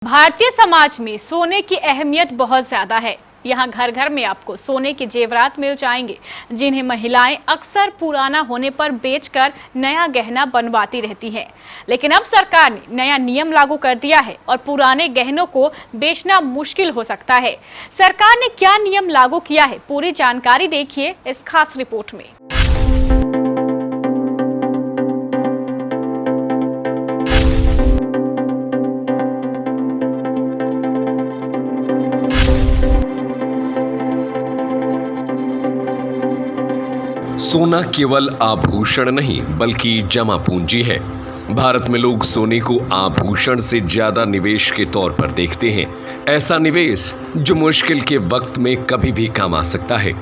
भारतीय समाज में सोने की अहमियत बहुत ज्यादा है। यहाँ घर घर में आपको सोने के जेवरात मिल जाएंगे, जिन्हें महिलाएं अक्सर पुराना होने पर बेचकर नया गहना बनवाती रहती हैं। लेकिन अब सरकार ने नया नियम लागू कर दिया है और पुराने गहनों को बेचना मुश्किल हो सकता है। सरकार ने क्या नियम लागू किया है, पूरी जानकारी देखिए इस खास रिपोर्ट में। सोना केवल आभूषण नहीं बल्कि जमा पूंजी है। भारत में लोग सोने को आभूषण से ज्यादा निवेश के तौर पर देखते हैं। ऐसा निवेश जो मुश्किल के वक्त में कभी भी काम आ सकता है।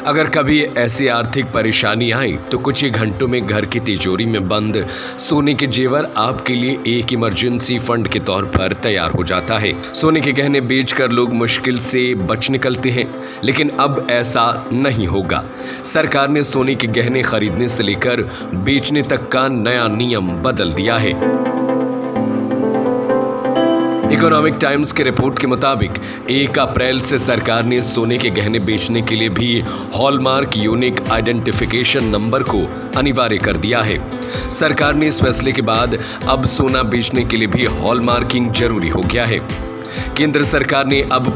अगर कभी ऐसी आर्थिक परेशानी आई तो कुछ ही घंटों में घर की तिजोरी में बंद सोने के जेवर आपके लिए एक इमरजेंसी फंड के तौर पर तैयार हो जाता है। सोने के गहने बेचकर लोग मुश्किल से बच निकलते हैं, लेकिन अब ऐसा नहीं होगा। सरकार ने सोने के गहने खरीदने से लेकर बेचने तक का नया नियम बदल दिया है। इकोनॉमिक टाइम्स के रिपोर्ट के मुताबिक 1 अप्रैल से सरकार ने सोने के गहने बेचने के लिए भी हॉलमार्क यूनिक आइडेंटिफिकेशन नंबर को अनिवार्य कर दिया है। सरकार ने इस फैसले के बाद अब सोना बेचने के लिए भी हॉलमार्किंग जरूरी हो गया है। केंद्र सरकार ने अब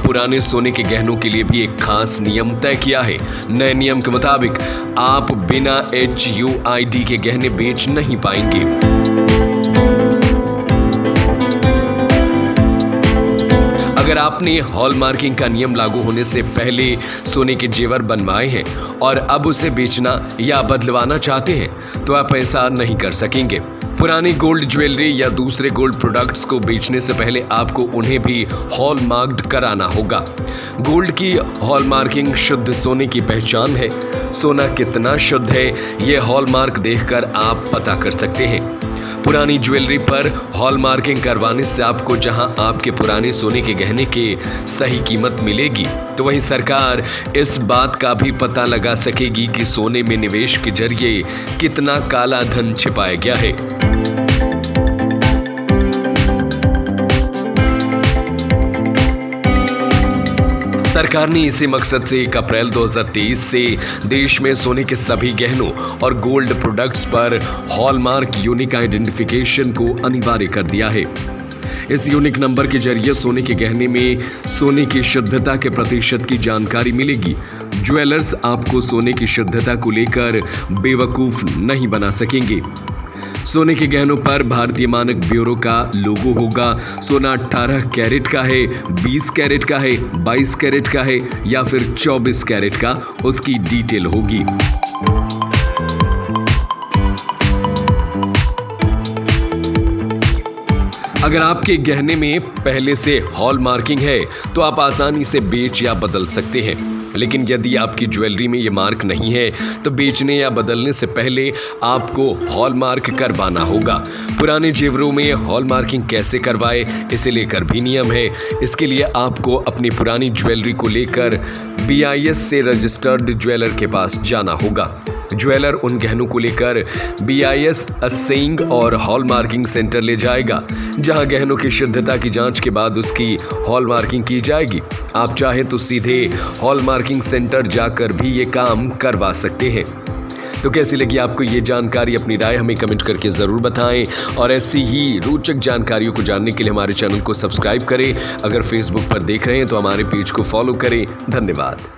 पुराने सोने के गहनों के लिए भी एक खास नियम तय किया है। नए नियम के मुताबिक आप बिना HUID के गहने बेच नहीं पाएंगे। अगर आपने हॉलमार्किंग का नियम लागू होने से पहले सोने के जेवर बनवाए हैं और अब उसे बेचना या बदलवाना चाहते हैं तो आप ऐसा नहीं कर सकेंगे। पुरानी गोल्ड ज्वेलरी या दूसरे गोल्ड प्रोडक्ट्स को बेचने से पहले आपको उन्हें भी हॉलमार्क्ड कराना होगा। गोल्ड की हॉलमार्किंग शुद्ध सोने की पहचान है। सोना कितना शुद्ध है ये हॉलमार्क देखकर आप पता कर सकते हैं। पुरानी ज्वेलरी पर हॉलमार्किंग करवाने से आपको जहां आपके पुराने सोने के गहने के सही कीमत मिलेगी, तो वहीं सरकार इस बात का भी पता लगा सकेगी कि सोने में निवेश के जरिए कितना काला धन छिपाया गया है। सरकार ने इसी मकसद से 1 अप्रैल 2023 से देश में सोने के सभी गहनों और गोल्ड प्रोडक्ट्स पर हॉलमार्क यूनिक आइडेंटिफिकेशन को अनिवार्य कर दिया है। इस यूनिक नंबर के जरिए सोने के गहने में सोने की शुद्धता के प्रतिशत की जानकारी मिलेगी। ज्वेलर्स आपको सोने की शुद्धता को लेकर बेवकूफ नहीं बना सकेंगे। सोने के गहनों पर भारतीय मानक ब्यूरो का लोगो होगा। सोना 18 कैरेट का है, 20 कैरेट का है, 22 कैरेट का है या फिर 24 कैरेट का, उसकी डिटेल होगी। अगर आपके गहने में पहले से हॉलमार्किंग है तो आप आसानी से बेच या बदल सकते हैं, लेकिन यदि आपकी ज्वेलरी में ये मार्क नहीं है तो बेचने या बदलने से पहले आपको हॉलमार्क करवाना होगा। पुराने जेवरों में हॉलमार्किंग कैसे करवाए, इसे लेकर भी नियम है। इसके लिए आपको अपनी पुरानी ज्वेलरी को लेकर BIS से रजिस्टर्ड ज्वेलर के पास जाना होगा। ज्वेलर उन गहनों को लेकर BIS असेइंग और हॉलमार्किंग सेंटर ले जाएगा, जहां गहनों की शुद्धता की जांच के बाद उसकी हॉलमार्किंग की जाएगी। आप चाहें तो सीधे हॉलमार्किंग सेंटर जाकर भी ये काम करवा सकते हैं। तो कैसी लगी आपको ये जानकारी? अपनी राय हमें कमेंट करके ज़रूर बताएं और ऐसी ही रोचक जानकारियों को जानने के लिए हमारे चैनल को सब्सक्राइब करें। अगर फेसबुक पर देख रहे हैं तो हमारे पेज को फॉलो करें। धन्यवाद।